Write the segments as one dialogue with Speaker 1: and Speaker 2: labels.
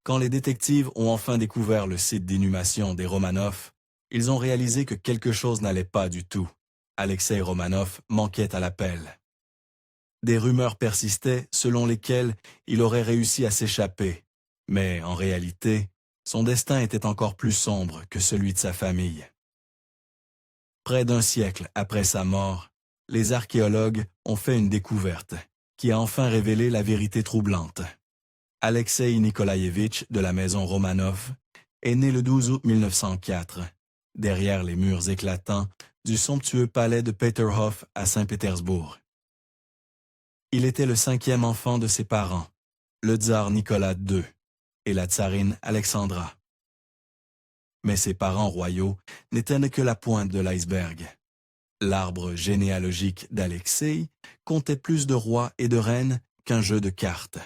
Speaker 1: Quand les détectives ont enfin découvert le site d'inhumation des Romanov, ils ont réalisé que quelque chose n'allait pas du tout. Alexei Romanov manquait à l'appel. Des rumeurs persistaient selon lesquelles il aurait réussi à s'échapper, mais en réalité, son destin était encore plus sombre que celui de sa famille. Près d'un siècle après sa mort, les archéologues ont fait une découverte qui a enfin révélé la vérité troublante. Alexei Nikolaïevitch de la maison Romanov est né le 12 août 1904, derrière les murs éclatants du somptueux palais de Peterhof à Saint-Pétersbourg. Il était le cinquième enfant de ses parents, le tsar Nicolas II et la tsarine Alexandra. Mais ses parents royaux n'étaient que la pointe de l'iceberg. L'arbre généalogique d'Alexei comptait plus de rois et de reines qu'un jeu de cartes.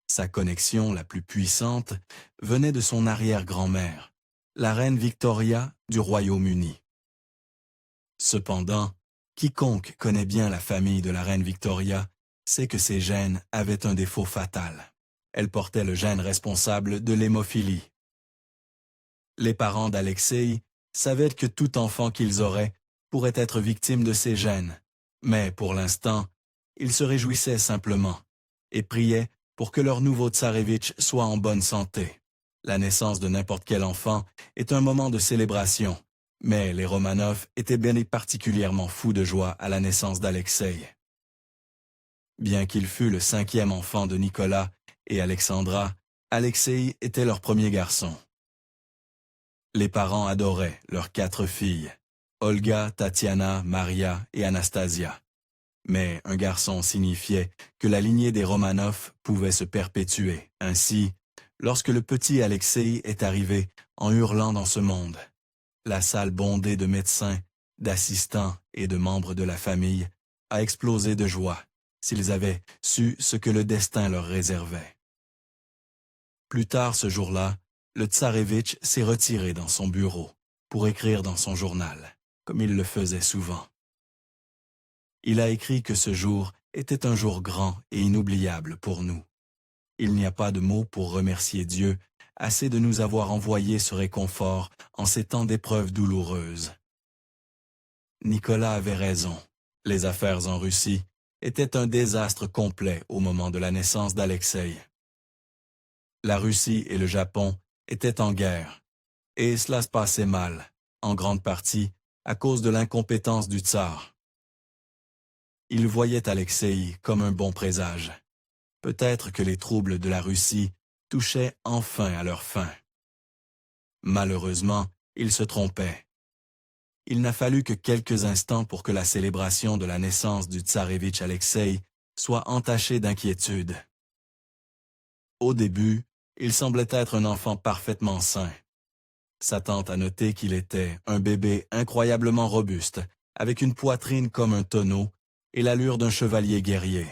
Speaker 1: Sa connexion la plus puissante venait de son arrière-grand-mère, la reine Victoria du Royaume-Uni. Cependant, quiconque connaît bien la famille de la reine Victoria sait que ses gènes avaient un défaut fatal. Elle portait le gène responsable de l'hémophilie. Les parents d'Alexei savaient que tout enfant qu'ils auraient pourrait être victime de ces gènes, mais pour l'instant, ils se réjouissaient simplement et priaient pour que leur nouveau tsarévitch soit en bonne santé. La naissance de n'importe quel enfant est un moment de célébration, mais les Romanov étaient bien particulièrement fous de joie à la naissance d'Alexei. Bien qu'il fût le cinquième enfant de Nicolas et Alexandra, Alexei était leur premier garçon. Les parents adoraient leurs 4 filles, Olga, Tatiana, Maria et Anastasia. Mais un garçon signifiait que la lignée des Romanov pouvait se perpétuer. Ainsi, lorsque le petit Alexei est arrivé en hurlant dans ce monde, la salle bondée de médecins, d'assistants et de membres de la famille a explosé de joie s'ils avaient su ce que le destin leur réservait. Plus tard ce jour-là, le tsarévitch s'est retiré dans son bureau pour écrire dans son journal, comme il le faisait souvent. Il a écrit que ce jour était un jour grand et inoubliable pour nous. Il n'y a pas de mots pour remercier Dieu assez de nous avoir envoyé ce réconfort en ces temps d'épreuves douloureuses. Nicolas avait raison. Les affaires en Russie étaient un désastre complet au moment de la naissance d'Alexei. La Russie et le Japon étaient en guerre, et cela se passait mal, en grande partie à cause de l'incompétence du tsar. Il voyait Alexei comme un bon présage. Peut-être que les troubles de la Russie touchaient enfin à leur fin. Malheureusement, il se trompait. Il n'a fallu que quelques instants pour que la célébration de la naissance du tsarévitch Alexei soit entachée d'inquiétude. Au début, il semblait être un enfant parfaitement sain. Sa tante a noté qu'il était un bébé incroyablement robuste, avec une poitrine comme un tonneau et l'allure d'un chevalier guerrier.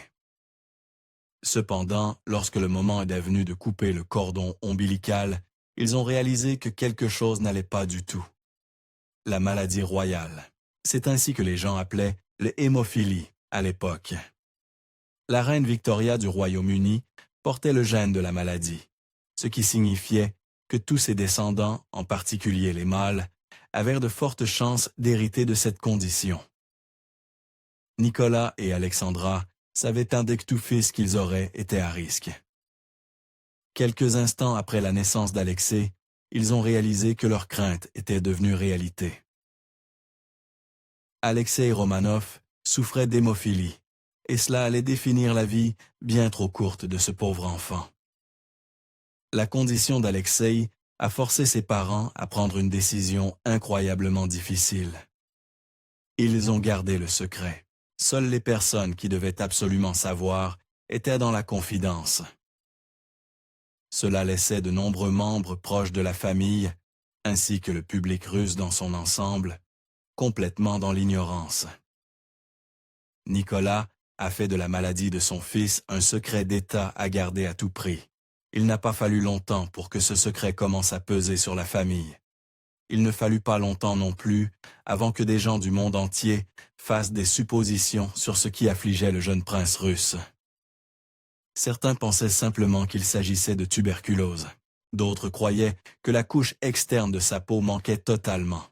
Speaker 1: Cependant, lorsque le moment est venu de couper le cordon ombilical, ils ont réalisé que quelque chose n'allait pas du tout. La maladie royale. C'est ainsi que les gens appelaient l'hémophilie à l'époque. La reine Victoria du Royaume-Uni portait le gène de la maladie, ce qui signifiait que tous ses descendants, en particulier les mâles, avaient de fortes chances d'hériter de cette condition. Nicolas et Alexandra savaient que tout fils qu'ils auraient était à risque. Quelques instants après la naissance d'Alexei, ils ont réalisé que leur crainte était devenue réalité. Alexei Romanov souffrait d'hémophilie, et cela allait définir la vie bien trop courte de ce pauvre enfant. La condition d'Alexei a forcé ses parents à prendre une décision incroyablement difficile. Ils ont gardé le secret. Seules les personnes qui devaient absolument savoir étaient dans la confidence. Cela laissait de nombreux membres proches de la famille, ainsi que le public russe dans son ensemble, complètement dans l'ignorance. Nicolas a fait de la maladie de son fils un secret d'État à garder à tout prix. Il n'a pas fallu longtemps pour que ce secret commence à peser sur la famille. Il ne fallut pas longtemps non plus avant que des gens du monde entier fassent des suppositions sur ce qui affligeait le jeune prince russe. Certains pensaient simplement qu'il s'agissait de tuberculose. D'autres croyaient que la couche externe de sa peau manquait totalement.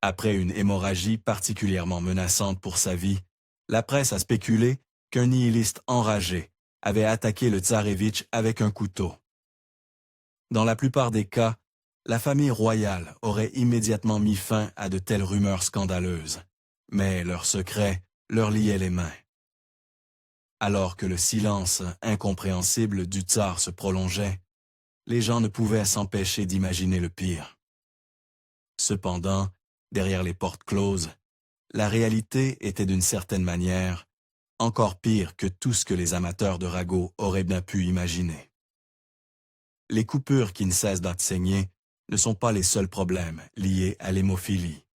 Speaker 1: Après une hémorragie particulièrement menaçante pour sa vie, la presse a spéculé qu'un nihiliste enragé avait attaqué le tsarévitch avec un couteau. Dans la plupart des cas, la famille royale aurait immédiatement mis fin à de telles rumeurs scandaleuses, mais leur secret leur liait les mains. Alors que le silence incompréhensible du tsar se prolongeait, les gens ne pouvaient s'empêcher d'imaginer le pire. Cependant, derrière les portes closes, la réalité était d'une certaine manière encore pire que tout ce que les amateurs de ragots auraient bien pu imaginer. Les coupures qui ne cessent d'enseigner ne sont pas les seuls problèmes liés à l'hémophilie.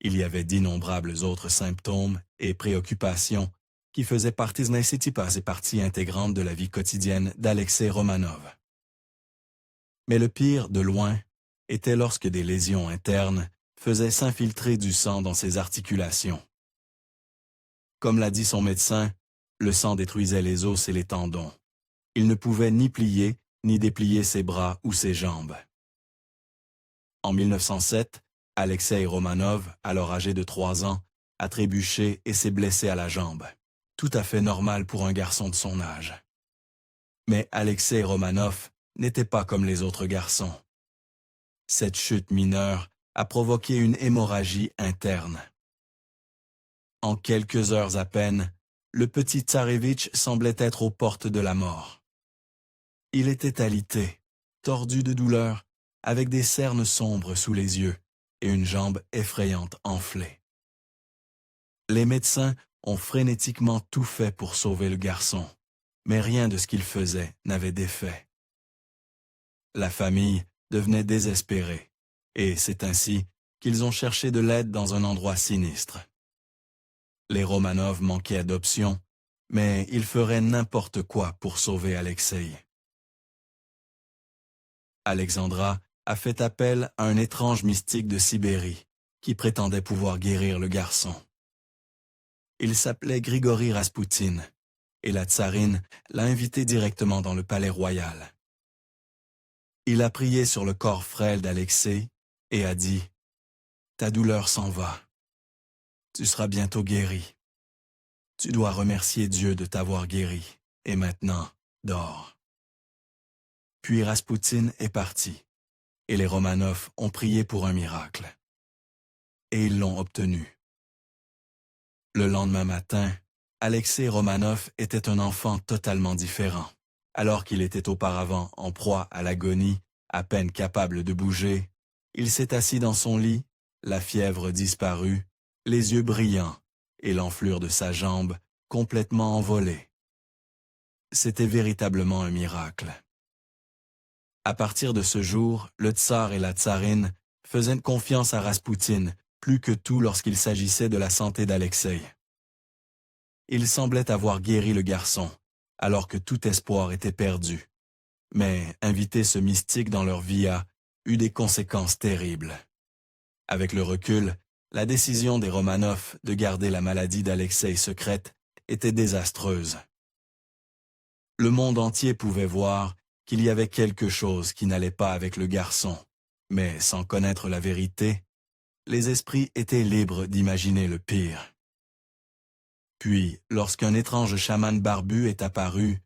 Speaker 1: Il y avait d'innombrables autres symptômes et préoccupations qui faisaient partie intégrante de la vie quotidienne d'Alexei Romanov. Mais le pire, de loin, était lorsque des lésions internes faisaient s'infiltrer du sang dans ses articulations. Comme l'a dit son médecin, le sang détruisait les os et les tendons. Il ne pouvait ni plier ni déplier ses bras ou ses jambes. En 1907, Alexei Romanov, alors âgé de 3 ans, a trébuché et s'est blessé à la jambe. Tout à fait normal pour un garçon de son âge. Mais Alexei Romanov n'était pas comme les autres garçons. Cette chute mineure a provoqué une hémorragie interne. En quelques heures à peine, le petit tsarévitch semblait être aux portes de la mort. Il était alité, tordu de douleur, avec des cernes sombres sous les yeux et une jambe effrayante enflée. Les médecins ont frénétiquement tout fait pour sauver le garçon, mais rien de ce qu'ils faisaient n'avait d'effet. La famille devenait désespérée, et c'est ainsi qu'ils ont cherché de l'aide dans un endroit sinistre. Les Romanov manquaient d'options, mais ils feraient n'importe quoi pour sauver Alexei. Alexandra a fait appel à un étrange mystique de Sibérie qui prétendait pouvoir guérir le garçon. Il s'appelait Grigori Raspoutine, et la tsarine l'a invité directement dans le palais royal. Il a prié sur le corps frêle d'Alexei et a dit « Ta douleur s'en va. Tu seras bientôt guéri. Tu dois remercier Dieu de t'avoir guéri, et maintenant, dors. » Puis Raspoutine est parti, et les Romanov ont prié pour un miracle. Et ils l'ont obtenu. Le lendemain matin, Alexei Romanov était un enfant totalement différent. Alors qu'il était auparavant en proie à l'agonie, à peine capable de bouger, il s'est assis dans son lit, la fièvre disparue, les yeux brillants et l'enflure de sa jambe complètement envolée. C'était véritablement un miracle. À partir de ce jour, le tsar et la tsarine faisaient confiance à Raspoutine plus que tout lorsqu'il s'agissait de la santé d'Alexei. Il semblait avoir guéri le garçon, alors que tout espoir était perdu. Mais inviter ce mystique dans leur vie a eu des conséquences terribles. Avec le recul, la décision des Romanov de garder la maladie d'Alexei secrète était désastreuse. Le monde entier pouvait voir qu'il y avait quelque chose qui n'allait pas avec le garçon, mais sans connaître la vérité, les esprits étaient libres d'imaginer le pire. Puis, lorsqu'un étrange chaman barbu est apparu,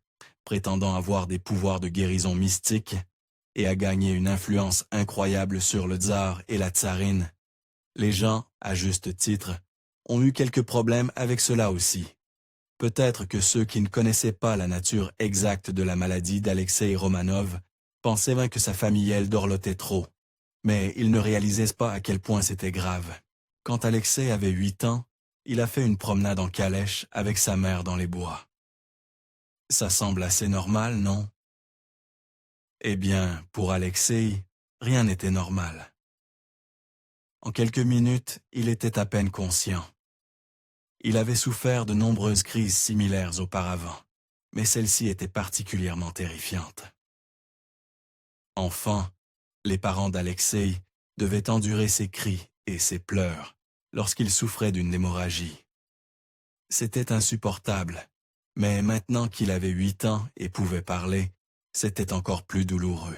Speaker 1: prétendant avoir des pouvoirs de guérison mystique, et a gagné une influence incroyable sur le tsar et la tsarine, les gens, à juste titre, ont eu quelques problèmes avec cela aussi. Peut-être que ceux qui ne connaissaient pas la nature exacte de la maladie d'Alexei Romanov pensaient bien que sa famille dorlotait trop, mais ils ne réalisaient pas à quel point c'était grave. Quand Alexei avait 8 ans, il a fait une promenade en calèche avec sa mère dans les bois. Ça semble assez normal, non? Eh bien, pour Alexei, rien n'était normal. En quelques minutes, il était à peine conscient. Il avait souffert de nombreuses crises similaires auparavant, mais celle-ci était particulièrement terrifiante. Enfant, les parents d'Alexei devaient endurer ses cris et ses pleurs lorsqu'il souffrait d'une hémorragie. C'était insupportable, mais maintenant qu'il avait 8 ans et pouvait parler, c'était encore plus douloureux.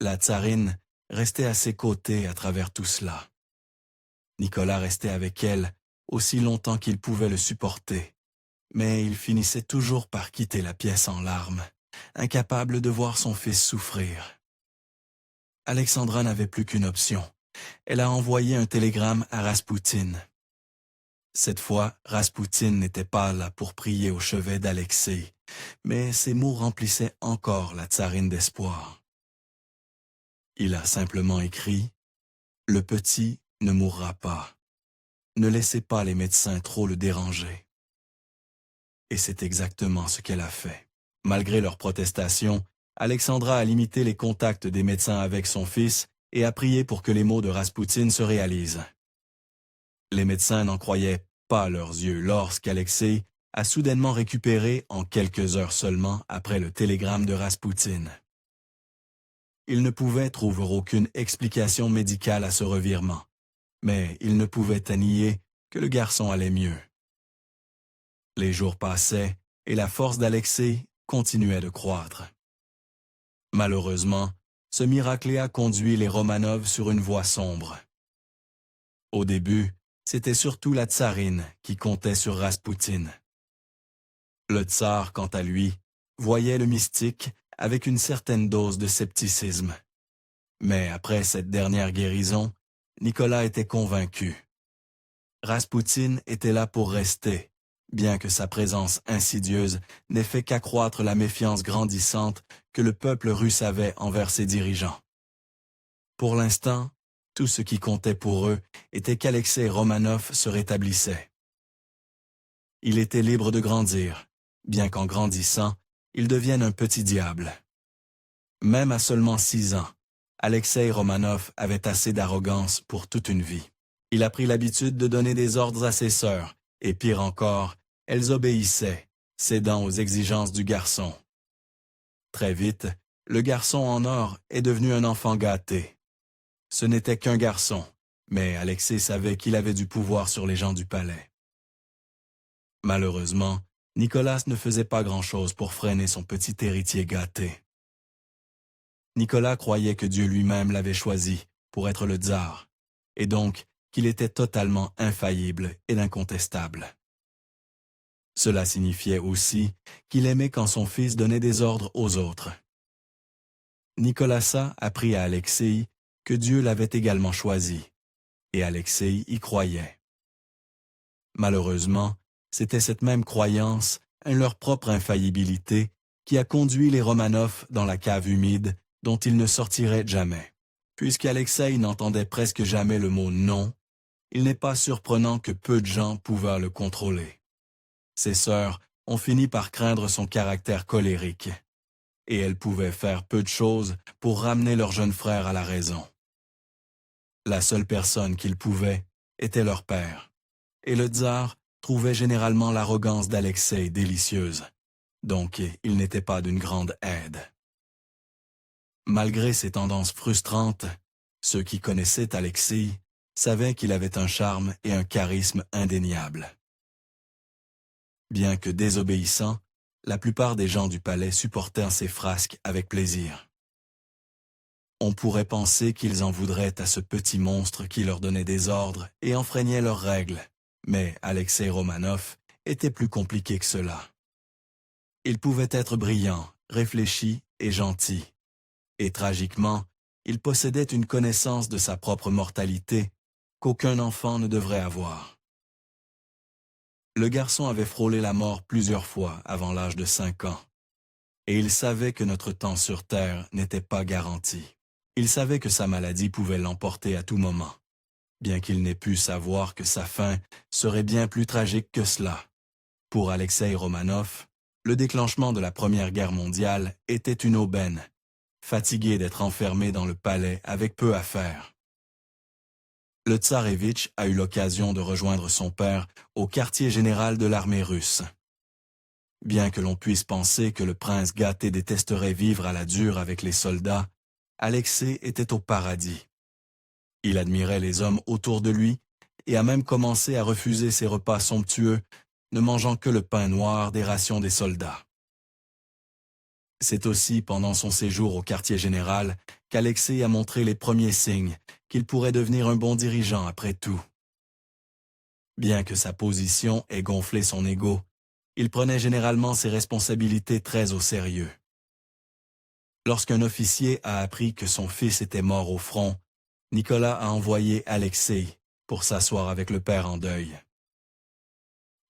Speaker 1: La tsarine restait à ses côtés à travers tout cela. Nicolas restait avec elle aussi longtemps qu'il pouvait le supporter, mais il finissait toujours par quitter la pièce en larmes, incapable de voir son fils souffrir. Alexandra n'avait plus qu'une option. Elle a envoyé un télégramme à Raspoutine. Cette fois, Raspoutine n'était pas là pour prier au chevet d'Alexei, mais ses mots remplissaient encore la tsarine d'espoir. Il a simplement écrit « Le petit ne mourra pas. Ne laissez pas les médecins trop le déranger. » Et c'est exactement ce qu'elle a fait. Malgré leurs protestations, Alexandra a limité les contacts des médecins avec son fils et a prié pour que les mots de Raspoutine se réalisent. Les médecins n'en croyaient pas leurs yeux lorsqu'Alexei a soudainement récupéré en quelques heures seulement après le télégramme de Raspoutine. Il ne pouvait trouver aucune explication médicale à ce revirement, mais il ne pouvait nier que le garçon allait mieux. Les jours passaient et la force d'Alexei continuait de croître. Malheureusement, ce miracle a conduit les Romanov sur une voie sombre. Au début, c'était surtout la tsarine qui comptait sur Raspoutine. Le tsar, quant à lui, voyait le mystique avec une certaine dose de scepticisme. Mais après cette dernière guérison, Nicolas était convaincu. Raspoutine était là pour rester, bien que sa présence insidieuse n'ait fait qu'accroître la méfiance grandissante que le peuple russe avait envers ses dirigeants. Pour l'instant, tout ce qui comptait pour eux était qu'Alexei Romanov se rétablissait. Il était libre de grandir, bien qu'en grandissant, il devienne un petit diable. Même à seulement 6 ans, Alexei Romanov avait assez d'arrogance pour toute une vie. Il a pris l'habitude de donner des ordres à ses sœurs, et pire encore, elles obéissaient, cédant aux exigences du garçon. Très vite, le garçon en or est devenu un enfant gâté. Ce n'était qu'un garçon, mais Alexei savait qu'il avait du pouvoir sur les gens du palais. Malheureusement, Nicolas ne faisait pas grand-chose pour freiner son petit héritier gâté. Nicolas croyait que Dieu lui-même l'avait choisi pour être le tsar, et donc qu'il était totalement infaillible et incontestable. Cela signifiait aussi qu'il aimait quand son fils donnait des ordres aux autres. Nicolas apprit à Alexei que Dieu l'avait également choisi, et Alexei y croyait. Malheureusement, c'était cette même croyance, leur propre infaillibilité, qui a conduit les Romanov dans la cave humide dont ils ne sortiraient jamais. Puisqu'Alexei n'entendait presque jamais le mot « non », il n'est pas surprenant que peu de gens pouvaient le contrôler. Ses sœurs ont fini par craindre son caractère colérique, et elles pouvaient faire peu de choses pour ramener leur jeune frère à la raison. La seule personne qu'ils pouvaient était leur père, et le tsar trouvait généralement l'arrogance d'Alexei délicieuse, donc il n'était pas d'une grande aide. Malgré ces tendances frustrantes, ceux qui connaissaient Alexei savaient qu'il avait un charme et un charisme indéniables. Bien que désobéissants, la plupart des gens du palais supportèrent ses frasques avec plaisir. On pourrait penser qu'ils en voudraient à ce petit monstre qui leur donnait des ordres et enfreignait leurs règles, mais Alexei Romanov était plus compliqué que cela. Il pouvait être brillant, réfléchi et gentil. Et tragiquement, il possédait une connaissance de sa propre mortalité qu'aucun enfant ne devrait avoir. Le garçon avait frôlé la mort plusieurs fois avant l'âge de 5 ans, et il savait que notre temps sur Terre n'était pas garanti. Il savait que sa maladie pouvait l'emporter à tout moment, bien qu'il n'ait pu savoir que sa fin serait bien plus tragique que cela. Pour Alexei Romanov, le déclenchement de la Première Guerre mondiale était une aubaine, fatigué d'être enfermé dans le palais avec peu à faire. Le tsarévitch a eu l'occasion de rejoindre son père au quartier général de l'armée russe. Bien que l'on puisse penser que le prince gâté détesterait vivre à la dure avec les soldats, Alexei était au paradis. Il admirait les hommes autour de lui et a même commencé à refuser ses repas somptueux, ne mangeant que le pain noir des rations des soldats. C'est aussi pendant son séjour au quartier général qu'Alexei a montré les premiers signes qu'il pourrait devenir un bon dirigeant après tout. Bien que sa position ait gonflé son ego, il prenait généralement ses responsabilités très au sérieux. Lorsqu'un officier a appris que son fils était mort au front, Nicolas a envoyé Alexei pour s'asseoir avec le père en deuil.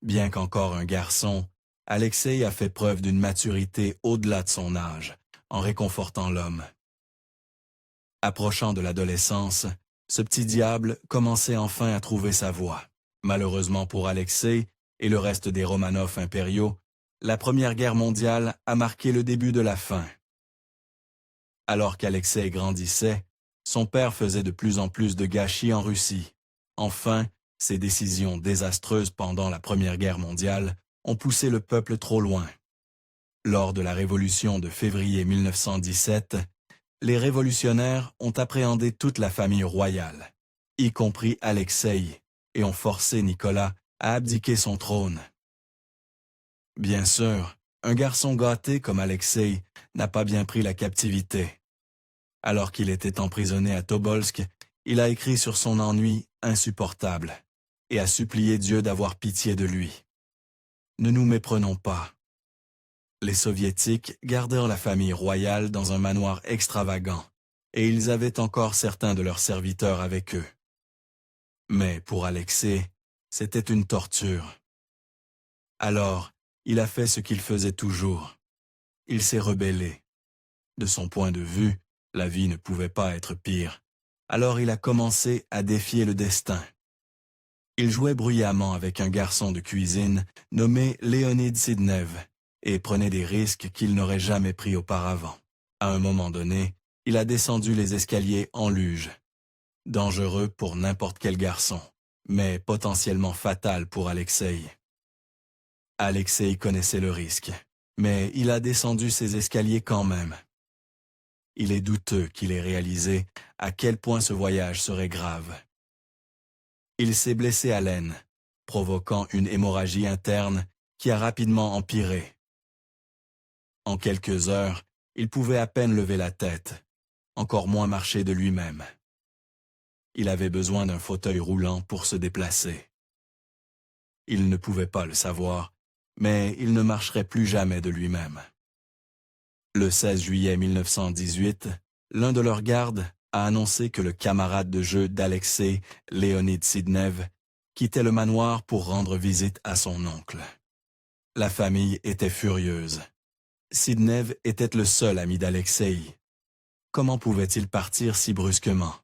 Speaker 1: Bien qu'encore un garçon, Alexei a fait preuve d'une maturité au-delà de son âge, en réconfortant l'homme. Approchant de l'adolescence, ce petit diable commençait enfin à trouver sa voie. Malheureusement pour Alexei et le reste des Romanov impériaux, la Première Guerre mondiale a marqué le début de la fin. Alors qu'Alexei grandissait, son père faisait de plus en plus de gâchis en Russie. Enfin, ses décisions désastreuses pendant la Première Guerre mondiale ont poussé le peuple trop loin. Lors de la Révolution de février 1917, les révolutionnaires ont appréhendé toute la famille royale, y compris Alexei, et ont forcé Nicolas à abdiquer son trône. Bien sûr, un garçon gâté comme Alexei n'a pas bien pris la captivité. Alors qu'il était emprisonné à Tobolsk, il a écrit sur son ennui insupportable et a supplié Dieu d'avoir pitié de lui. Ne nous méprenons pas. Les Soviétiques gardèrent la famille royale dans un manoir extravagant, et ils avaient encore certains de leurs serviteurs avec eux. Mais pour Alexei, c'était une torture. Alors, il a fait ce qu'il faisait toujours. Il s'est rebellé. De son point de vue, la vie ne pouvait pas être pire. Alors il a commencé à défier le destin. Il jouait bruyamment avec un garçon de cuisine nommé Leonid Sidnev et prenait des risques qu'il n'aurait jamais pris auparavant. À un moment donné, il a descendu les escaliers en luge. Dangereux pour n'importe quel garçon, mais potentiellement fatal pour Alexei. Alexei connaissait le risque, mais il a descendu ces escaliers quand même. Il est douteux qu'il ait réalisé à quel point ce voyage serait grave. Il s'est blessé à l'aine, provoquant une hémorragie interne qui a rapidement empiré. En quelques heures, il pouvait à peine lever la tête, encore moins marcher de lui-même. Il avait besoin d'un fauteuil roulant pour se déplacer. Il ne pouvait pas le savoir, mais il ne marcherait plus jamais de lui-même. Le 16 juillet 1918, l'un de leurs gardes a annoncé que le camarade de jeu d'Alexei, Leonid Sidnev, quittait le manoir pour rendre visite à son oncle. La famille était furieuse. Sidnev était le seul ami d'Alexei. Comment pouvait-il partir si brusquement?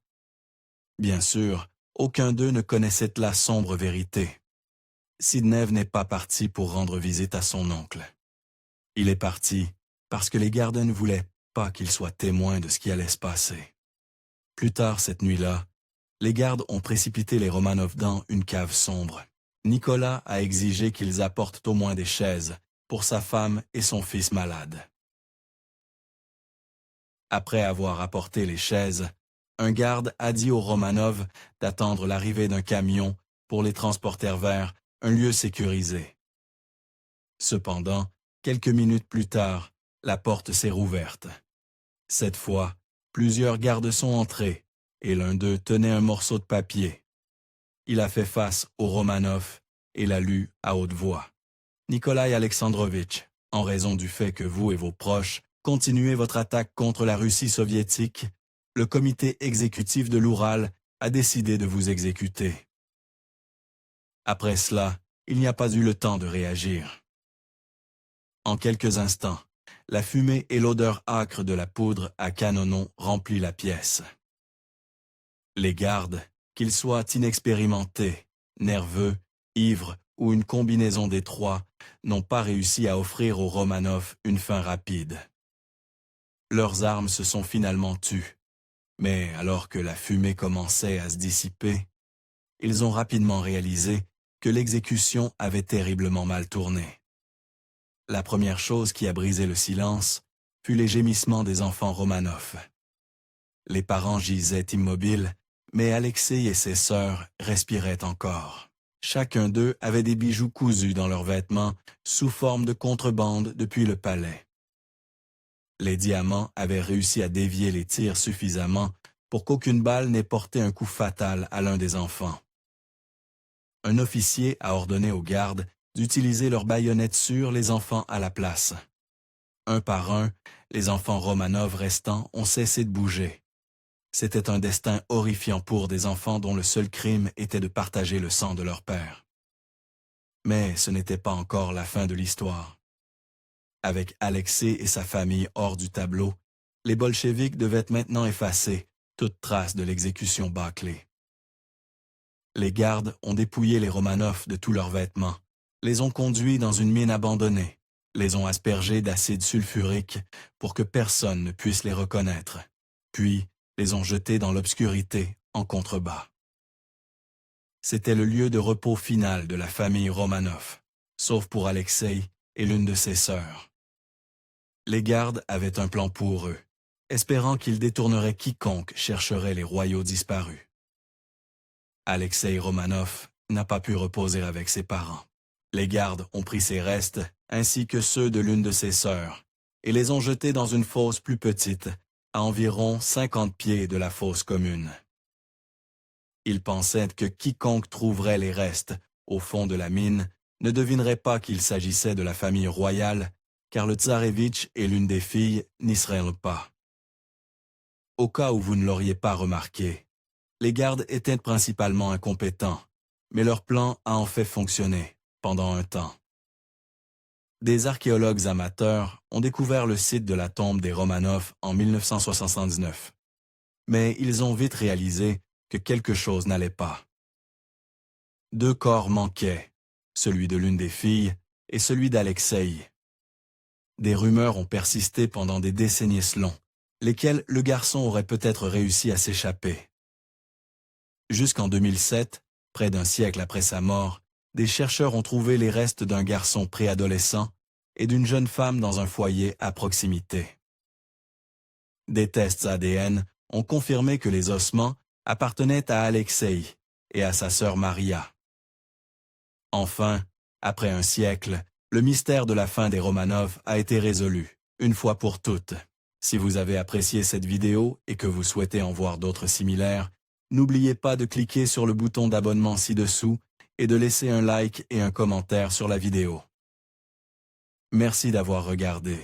Speaker 1: Bien sûr, aucun d'eux ne connaissait la sombre vérité. Sidnev n'est pas parti pour rendre visite à son oncle. Il est parti parce que les gardes ne voulaient pas qu'il soit témoin de ce qui allait se passer. Plus tard cette nuit-là, les gardes ont précipité les Romanov dans une cave sombre. Nicolas a exigé qu'ils apportent au moins des chaises pour sa femme et son fils malades. Après avoir apporté les chaises, un garde a dit aux Romanov d'attendre l'arrivée d'un camion pour les transporter vers un lieu sécurisé. Cependant, quelques minutes plus tard, la porte s'est rouverte. Cette fois, plusieurs gardes sont entrés, et l'un d'eux tenait un morceau de papier. Il a fait face au Romanov et l'a lu à haute voix. Nikolai Alexandrovitch, en raison du fait que vous et vos proches continuez votre attaque contre la Russie soviétique, le comité exécutif de l'Oural a décidé de vous exécuter. Après cela, il n'y a pas eu le temps de réagir. En quelques instants, la fumée et l'odeur âcre de la poudre à canon remplit la pièce. Les gardes, qu'ils soient inexpérimentés, nerveux, ivres ou une combinaison des trois, n'ont pas réussi à offrir aux Romanov une fin rapide. Leurs armes se sont finalement tues, mais alors que la fumée commençait à se dissiper, ils ont rapidement réalisé que l'exécution avait terriblement mal tourné. La première chose qui a brisé le silence fut les gémissements des enfants Romanov. Les parents gisaient immobiles, mais Alexei et ses sœurs respiraient encore. Chacun d'eux avait des bijoux cousus dans leurs vêtements sous forme de contrebande depuis le palais. Les diamants avaient réussi à dévier les tirs suffisamment pour qu'aucune balle n'ait porté un coup fatal à l'un des enfants. Un officier a ordonné aux gardes d'utiliser leurs baïonnettes sur les enfants à la place. Un par un, les enfants Romanov restants ont cessé de bouger. C'était un destin horrifiant pour des enfants dont le seul crime était de partager le sang de leur père. Mais ce n'était pas encore la fin de l'histoire. Avec Alexei et sa famille hors du tableau, les bolcheviks devaient maintenant effacer toute trace de l'exécution bâclée. Les gardes ont dépouillé les Romanov de tous leurs vêtements, les ont conduits dans une mine abandonnée, les ont aspergés d'acide sulfurique pour que personne ne puisse les reconnaître, puis les ont jetés dans l'obscurité en contrebas. C'était le lieu de repos final de la famille Romanov, sauf pour Alexei et l'une de ses sœurs. Les gardes avaient un plan pour eux, espérant qu'ils détourneraient quiconque chercherait les royaux disparus. Alexei Romanov n'a pas pu reposer avec ses parents. Les gardes ont pris ses restes, ainsi que ceux de l'une de ses sœurs, et les ont jetés dans une fosse plus petite, à environ 50 pieds de la fosse commune. Ils pensaient que quiconque trouverait les restes au fond de la mine ne devinerait pas qu'il s'agissait de la famille royale, car le tsarévitch et l'une des filles n'y seraient pas. Au cas où vous ne l'auriez pas remarqué, les gardes étaient principalement incompétents, mais leur plan a en fait fonctionné pendant un temps. Des archéologues amateurs ont découvert le site de la tombe des Romanov en 1979, mais ils ont vite réalisé que quelque chose n'allait pas. 2 corps manquaient, celui de l'une des filles et celui d'Alexei. Des rumeurs ont persisté pendant des décennies longues, lesquelles le garçon aurait peut-être réussi à s'échapper. Jusqu'en 2007, près d'un siècle après sa mort, des chercheurs ont trouvé les restes d'un garçon préadolescent et d'une jeune femme dans un foyer à proximité. Des tests ADN ont confirmé que les ossements appartenaient à Alexei et à sa sœur Maria. Enfin, après un siècle, le mystère de la fin des Romanov a été résolu, une fois pour toutes. Si vous avez apprécié cette vidéo et que vous souhaitez en voir d'autres similaires, n'oubliez pas de cliquer sur le bouton d'abonnement ci-dessous et de laisser un like et un commentaire sur la vidéo. Merci d'avoir regardé.